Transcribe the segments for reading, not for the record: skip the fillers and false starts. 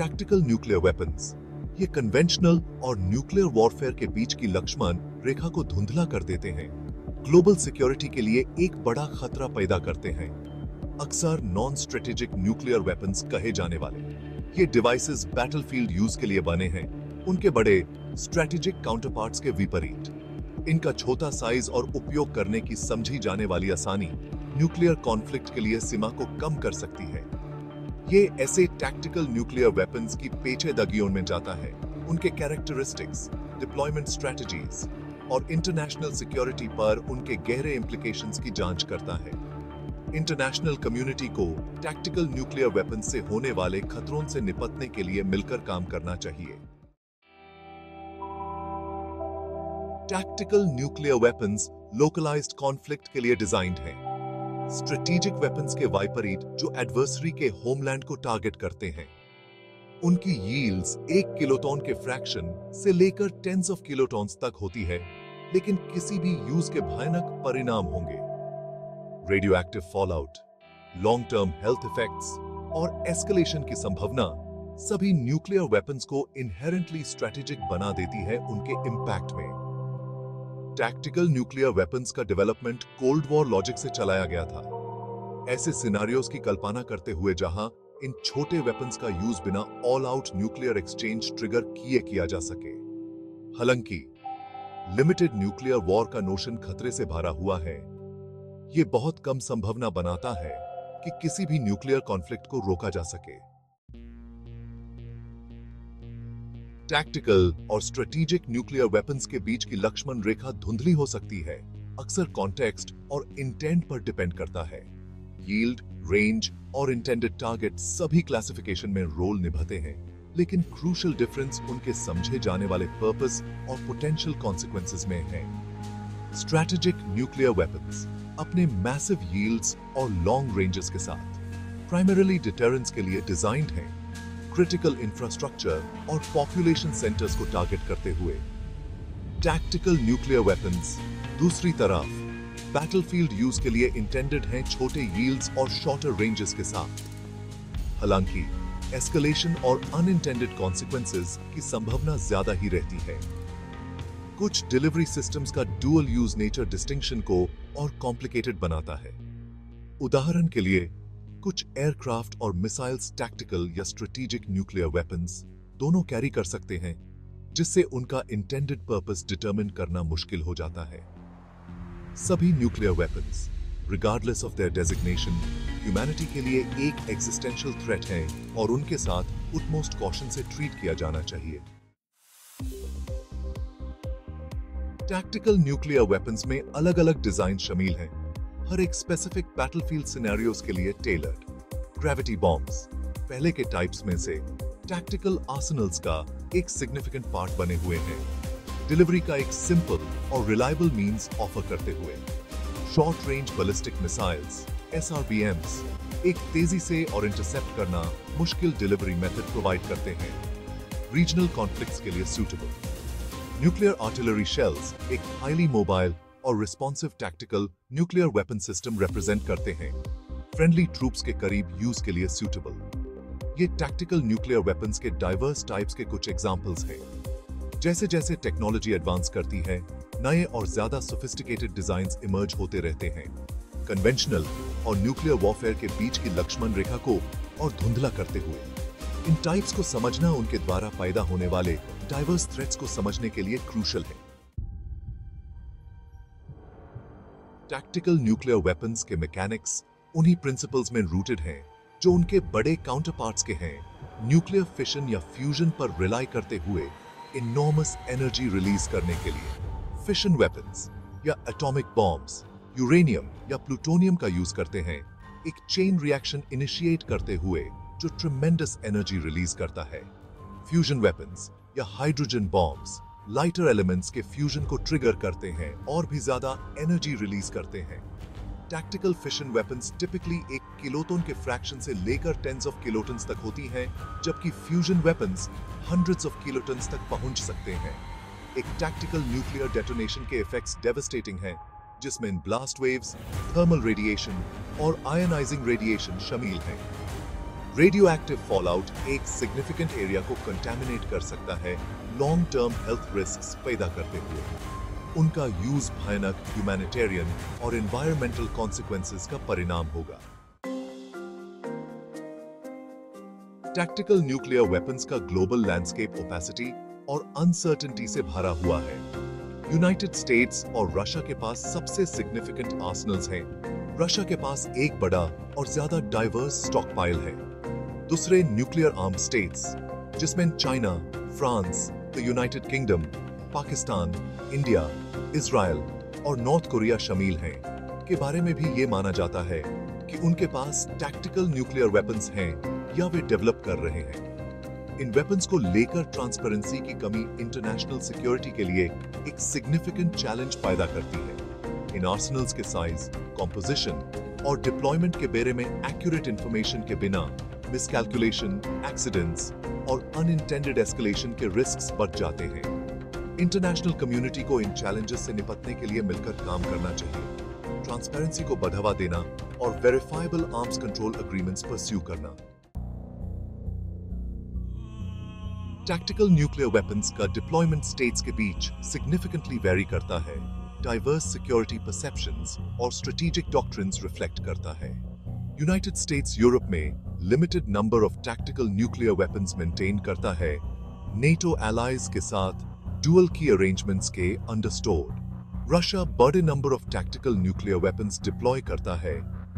Tactical nuclear weapons ये conventional और nuclear warfare के बीच की लक्ष्मण रेखा को धुंधला कर देते हैं, ग्लोबल सिक्योरिटी के लिए एक बड़ा खतरा पैदा करते हैं। अक्सर नॉन स्ट्रेटेजिक न्यूक्लियर वेपन्स कहे जाने वाले ये डिवाइसेस बैटलफील्ड यूज के लिए बने हैं, उनके बड़े स्ट्रेटेजिक काउंटरपार्ट्स के विपरीत। इनका छोटा साइज और उपयोग करने की समझी जाने वाली आसानी न्यूक्लियर कॉन्फ्लिक्ट के लिए सीमा को कम कर सकती है। ये ऐसे टैक्टिकल न्यूक्लियर वेपन्स की पेचीदगियों में जाता है, उनके कैरेक्टरिस्टिक्स, डिप्लॉयमेंट स्ट्रेटजीज और इंटरनेशनल सिक्योरिटी पर उनके गहरे इंप्लीकेशंस की जांच करता है। इंटरनेशनल कम्युनिटी को टैक्टिकल न्यूक्लियर वेपन्स से होने वाले खतरों से निपटने के लिए मिलकर काम करना चाहिए। Tactical nuclear weapons localised conflict के लिए डिजाइंड हैं। स्ट्रेटेजिक वेपन्स के विपरीत जो एडवर्सरी के होमलैंड को टारगेट करते हैं, उनकी यील्ड्स 1 किलोटन के फ्रैक्शन से लेकर टेंस ऑफ किलोटन्स तक होती है, लेकिन किसी भी यूज के भयानक परिणाम होंगे। Radio active fallout, long term health effects और एस्केलेशन की संभावना सभी न्यूक्लियर वेपन्स को इनहेरेंटली स्ट्रेटेजिक बना देती है उनके इंपैक्ट में। टैक्टिकल न्यूक्लियर वेपन्स का डेवलपमेंट कोल्ड वॉर लॉजिक से चलाया गया था, ऐसे सिनेरियोज की कल्पना करते हुए जहां इन छोटे वेपन्स का यूज बिना all out nuclear exchange trigger किया जा सके। हालांकि लिमिटेड न्यूक्लियर वॉर का नोशन खतरे से भरा हुआ है, यह बहुत कम संभावना बनाता है कि किसी भी न्यूक्लियर कॉन्फ्लिक्ट को रोका जा सके। टैक्टिकल और स्ट्रेटेजिक न्यूक्लियर वेपन्स के बीच की लक्ष्मण रेखा धुंधली हो सकती है, अक्सर कॉन्टेक्स्ट और इंटेंट पर डिपेंड करता है। यील्ड, रेंज और इंटेंडेड टारगेट सभी क्लासिफिकेशन में रोल निभाते हैं, लेकिन क्रूशियल डिफरेंस उनके समझे जाने वाले पर्पस और पोटेंशियल कॉन्सिक्वेंसेस में है। स्ट्रेटेजिक न्यूक्लियर वेपन्स अपने मैसिव यील्ड्स और लॉन्ग रेंजेस के साथ प्राइमरीली डिटरेंस के लिए डिजाइंड हैं, क्रिटिकल इंफ्रास्ट्रक्चर और पॉपुलेशन सेंटर्स को टारगेट करते हुए। टैक्टिकल न्यूक्लियर वेपन्स दूसरी तरफ बैटलफील्ड यूज के लिए इंटेंडेड हैं, छोटे यील्ड्स और शॉर्टर रेंजेस के साथ। हालांकि एस्केलेशन और अनइंटेंडेड कॉन्सिक्वेंसेस की संभावना ज्यादा ही रहती है। कुछ डिलीवरी सिस्टम्स का डुअल यूज नेचर डिस्टिंक्शन को और कॉम्प्लिकेटेड बनाता है। उदाहरण के लिए कुछ एयरक्राफ्ट और मिसाइल्स टैक्टिकल या स्ट्रेटेजिक न्यूक्लियर वेपन्स दोनों कैरी कर सकते हैं, जिससे उनका इंटेंडेड पर्पस डिटरमिन करना मुश्किल हो जाता है। सभी nuclear weapons, regardless of their designation, humanity के लिए एक एग्जिस्टेंशियल थ्रेट है और उनके साथ उटमोस्ट कॉशन से ट्रीट किया जाना चाहिए। टैक्टिकल न्यूक्लियर वेपन्स में अलग-अलग डिजाइन शामिल हैं, हर एक स्पेसिफिक बैटलफील्ड सिनेरियोज के लिए टेलर्ड। ग्रेविटी बॉम्ब्स पहले के टाइप्स में से टैक्टिकल आर्सेनल्स का एक सिग्निफिकेंट पार्ट बने हुए हैं, डिलीवरी का एक सिंपल और रिलायबल मींस ऑफर करते हुए। Short range ballistic missiles SRBMs एक तेजी से और इंटरसेप्ट करना मुश्किल डिलीवरी मेथड प्रोवाइड करते हैं, रीजनल कॉन्फ्लिक्ट्स के लिए सूटेबल। न्यूक्लियर आर्टिलरी शेल्स एक हाईली मोबाइल और responsive tactical nuclear weapon system represent करते हैं, फ्रेंडली ट्रूप्स के करीब यूज के लिए सूटेबल। ये टैक्टिकल न्यूक्लियर वेपन्स के डाइवर्स टाइप्स के कुछ एग्जांपल्स हैं। जैसे जैसे टेक्नोलॉजी एडवांस करती है, नए और ज्यादा सोफिस्टिकेटेड डिजाइन्स इमर्ज होते रहते हैं, कन्वेंशनल और न्यूक्लियर वॉरफेयर के बीच की लक्ष्मण रेखा को और धुंधला करते हुए। इन टाइप्स को समझना उनके द्वारा पैदा होने वाले डाइवर्स थ्रेट्स को समझने के लिए क्रूशियल है। टैक्टिकल न्यूक्लियर वेपन्स के मैकेनिक्स उन्हीं प्रिंसिपल्स में रूटेड हैं जो उनके बड़े काउंटरपार्ट्स के हैं, न्यूक्लियर फिशन या फ्यूजन पर रिलाई करते हुए इनॉर्मस एनर्जी रिलीज करने के लिए। फिशन वेपन्स या एटॉमिक बॉम्ब्स यूरेनियम या प्लूटोनियम का यूज करते हैं, एक चेन रिएक्शन इनिशिएट करते हुए जो ट्रिमेंडस एनर्जी रिलीज करता है। फ्यूजन वेपन्स या हाइड्रोजन बॉम्ब्स लाइटर एलिमेंट्स के फ्यूजन को ट्रिगर करते हैं और भी ज्यादा एनर्जी रिलीज करते हैं। टैक्टिकल फिशन वेपन्स टिपिकली एक किलोटन के फ्रैक्शन से लेकर टेंस ऑफ किलोटन्स तक होती हैं, जबकि फ्यूजन वेपन्स हंड्रेड्स ऑफ किलोटन्स तक पहुंच सकते हैं। एक टैक्टिकल न्यूक्लियर डेटोनेशन के इफेक्ट्स डेवास्टेटिंग हैं, जिसमें ब्लास्ट वेव्स, थर्मल रेडिएशन और आयनाइजिंग रेडिएशन शामिल हैं। रेडियो एक्टिव फॉलआउट एक सिग्निफिकेंट एरिया को कंटेमिनेट कर सकता है, लॉन्ग टर्म हेल्थ रिस्क्स पैदा करते हुए। उनका यूज भयानक ह्यूमैनिटेरियन और एनवायरमेंटल कॉन्सिक्वेंसेस का परिणाम होगा। टैक्टिकल न्यूक्लियर वेपन्स का ग्लोबल लैंडस्केप ओपेसिटी और अनसर्टेनिटी से भरा हुआ है। यूनाइटेड स्टेट्स और रशिया के पास सबसे सिग्निफिकेंट आर्सेनल्स हैं। रशिया के पास एक बड़ा और ज्यादा डाइवर्स स्टॉक पाइल है। दूसरे न्यूक्लियर आर्म्ड स्टेट्स, जिसमें China, France, the United kingdom, Pakistan, India, Israel और नॉर्थ कोरिया शामिल हैं, के बारे में भी ये माना जाता है कि उनके पास टैक्टिकल न्यूक्लियर वेपन्स हैं या वे डेवलप कर रहे हैं। इन वेपन्स को लेकर ट्रांसपेरेंसी की कमी इंटरनेशनल सिक्योरिटी के लिए एक सिग्निफिकेंट चैलेंज पैदा करती है। इन आर्सेनल्स के साइज, कॉम्पोजिशन और डिप्लॉयमेंट के बारे में एक्यूरेट इंफॉर्मेशन के बिना मिसकैलकुलेशन, एक्सीडेंट्स और अनइंटेंडेड एस्केलेशन के रिस्क्स बढ़ जाते हैं। इंटरनेशनल कम्युनिटी को इन चैलेंजेस से निपटने के लिए मिलकर काम करना चाहिए। ट्रांसपेरेंसी को बढ़ावा देना और verifiable arms control agreements pursue करना। टैक्टिकल न्यूक्लियर वेपन्स का डिप्लॉयमेंट स्टेट्स के बीच सिग्निफिकेंटली वेरी करता है, डाइवर्स सिक्योरिटी परसेप्शंस और स्ट्रेटेजिक डॉक्ट्रिन्स रिफ्लेक्ट करता है। यूनाइटेड स्टेट्स यूरोप में limited number of tactical nuclear weapons maintain करता है, नेटो एलाइज के साथ डुअल की अरेंजमेंट्स के अंडरस्टोर्ड। रशिया बड़े number of tactical nuclear weapons deploy करता है,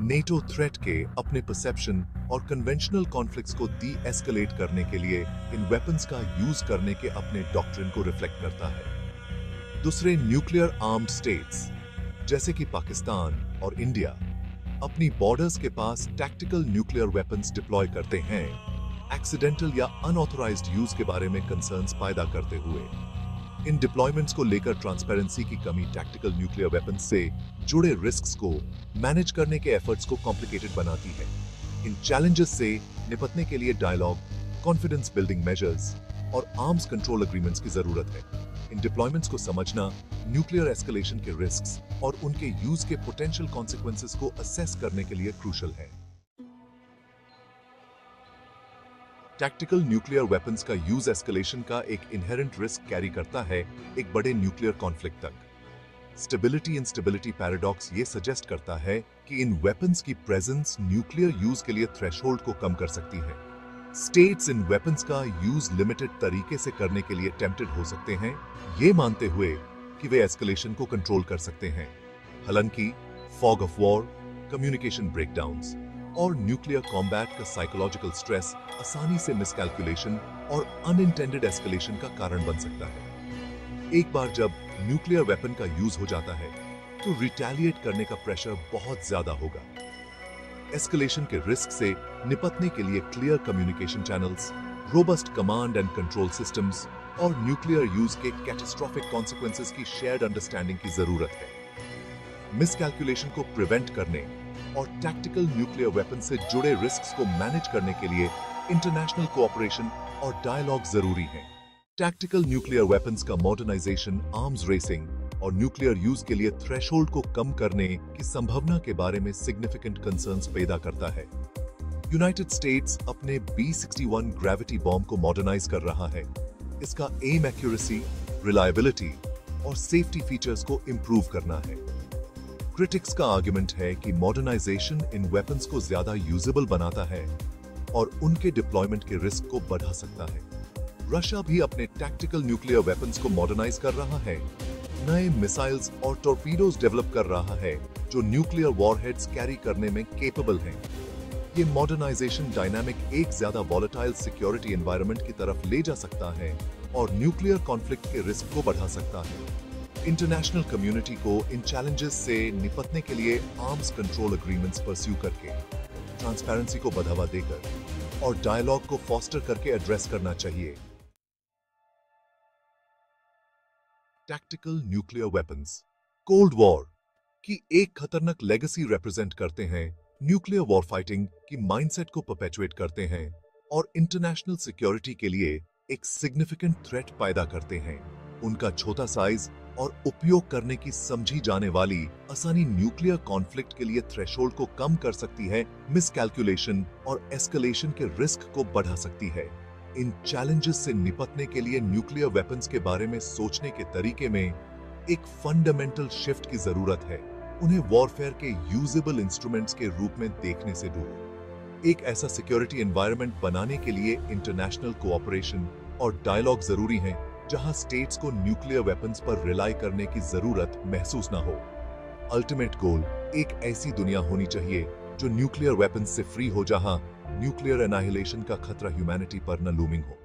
नेटो थ्रेट के अपने परसेप्शन और कन्वेंशनल कॉन्फ्लिक्ट्स को डी एस्केलेट करने के लिए इन वेपन्स का यूज करने के अपने डॉक्ट्रिन को रिफ्लेक्ट करता है। दूसरे न्यूक्लियर आर्म्ड स्टेट्स, जैसे कि पाकिस्तान और इंडिया, अपनी बॉर्डर्स के पास टैक्टिकल न्यूक्लियर वेपन्स डिप्लॉय करते हैं, एक्सीडेंटल या अनऑथराइज्ड यूज के बारे में कंसर्न्स पैदा करते हुए। इन डिप्लॉयमेंट्स को लेकर ट्रांसपेरेंसी की कमी टैक्टिकल न्यूक्लियर वेपन्स से जुड़े रिस्क्स को मैनेज करने के एफर्ट्स को कॉम्प्लिकेटेड बनाती है। इन चैलेंजेस से निपटने के लिए डायलॉग, कॉन्फिडेंस बिल्डिंग मेजर्स और आर्म्स कंट्रोल एग्रीमेंट्स की जरूरत है। इन डिप्लॉयमेंट्स को समझना, न्यूक्लियर एस्केलेशन के रिस्क्स और उनके यूज के पोटेंशियल कॉन्सिक्वेंसेस को असेस करने के लिए क्रूशल है। टैक्टिकल न्यूक्लियर वेपन्स का यूज एस्केलेशन का एक इनहेरेंट रिस्क कैरी करता है एक बड़े न्यूक्लियर कॉन्फ्लिक्ट तक। स्टेबिलिटी इंस्टेबिलिटी पैराडॉक्स ये सजेस्ट करता है कि इन वेपन्स की प्रेजेंस न्यूक्लियर यूज के लिए थ्रेशोल्ड को कम कर सकती है। स्टेट्स इन वेपन्स का यूज लिमिटेड तरीके से करने के लिए टेम्प्टेड हो सकते हैं, ये मानते हुए कि वे एस्केलेशन को कंट्रोल कर सकते हैं। हालांकि fog of war, communication breakdowns और न्यूक्लियर कॉम्बैट का साइकोलॉजिकल स्ट्रेस आसानी से मिसकैलकुलेशन और अनइंटेंडेड एस्केलेशन का कारण बन सकता है। एक बार जब न्यूक्लियर वेपन का यूज हो जाता है तो रिटेलिएट करने का प्रेशर बहुत ज्यादा होगा। एस्केलेशन के रिस्क से निपटने के लिए clear communication channels, robust command and control systems और न्यूक्लियर यूज के कैटास्ट्रोफिक कॉन्सिक्वेंसेस की शेयर्ड अंडरस्टैंडिंग की जरूरत है। मिसकैलकुलेशन को प्रिवेंट करने और टैक्टिकल न्यूक्लियर वेपन से जुड़े रिस्क्स को मैनेज करने के लिए इंटरनेशनल कोऑपरेशन और डायलॉग जरूरी है। टैक्टिकल न्यूक्लियर वेपन्स का मॉडर्नाइजेशन आर्म्स रेसिंग और न्यूक्लियर यूज के लिए थ्रेशोल्ड को कम करने की संभावना के बारे में सिग्निफिकेंट कंसर्न्स पैदा करता है। यूनाइटेड स्टेट्स अपने B-61 ग्रेविटी बॉम्ब को मॉडर्नाइज कर रहा है। इसका एम एक्यूरेसी, रिलायबिलिटी और सेफ्टी फीचर्स को इंप्रूव करना है। क्रिटिक्स का आर्गुमेंट है कि मॉडर्नाइजेशन इन वेपन्स को ज्यादा यूजेबल बनाता है और उनके डिप्लॉयमेंट के रिस्क को बढ़ा सकता है। रशिया भी अपने टैक्टिकल न्यूक्लियर वेपन्स को मॉडर्नाइज कर रहा है, नए मिसाइल्स और टॉर्पीडोज डेवलप कर रहा है जो न्यूक्लियर वॉरहेड्स कैरी करने में केपेबल हैं। ये मॉडर्नाइजेशन डायनामिक एक ज्यादा वॉलेटाइल सिक्योरिटी एनवायरनमेंट की तरफ ले जा सकता है और न्यूक्लियर कॉन्फ्लिक्ट के रिस्क को बढ़ा सकता है। इंटरनेशनल कम्युनिटी को इन चैलेंजेस से निपटने के लिए आर्म्स कंट्रोल एग्रीमेंट्स परस्यू करके, ट्रांसपेरेंसी को बढ़ावा देकर और डायलॉग को फॉस्टर करके एड्रेस करना चाहिए। Tactical nuclear weapons cold war की एक खतरनाक लेगेसी रिप्रेजेंट करते हैं, न्यूक्लियर वॉर फाइटिंग की माइंडसेट को परपेचुएट करते हैं और इंटरनेशनल सिक्योरिटी के लिए एक सिग्निफिकेंट थ्रेट पैदा करते हैं। उनका छोटा साइज, और उपयोग करने की समझी जाने वाली आसानी न्यूक्लियर कॉन्फ्लिक्ट के लिए थ्रेशोल्ड को कम कर सकती है, मिसकैलकुलेशन और एस्केलेशन के रिस्क को बढ़ा सकती है। इन चैलेंजेस से निपटने के लिए न्यूक्लियर वेपन्स के बारे में सोचने के तरीके में एक फंडामेंटल शिफ्ट की जरूरत है। उन्हें वॉरफेयर के यूजेबल इंस्ट्रूमेंट्स के रूप में देखने से दूर एक ऐसा सिक्योरिटी एनवायरनमेंट बनाने के लिए इंटरनेशनल कोऑपरेशन और डायलॉग जरूरी है, जहां स्टेट्स को न्यूक्लियर वेपन्स पर रिलाई करने की जरूरत महसूस ना हो। अल्टीमेट गोल एक ऐसी दुनिया होनी चाहिए जो न्यूक्लियर वेपन्स से फ्री हो, जहां न्यूक्लियर एनाहिलेशन का खतरा ह्यूमैनिटी पर न लूमिंग हो।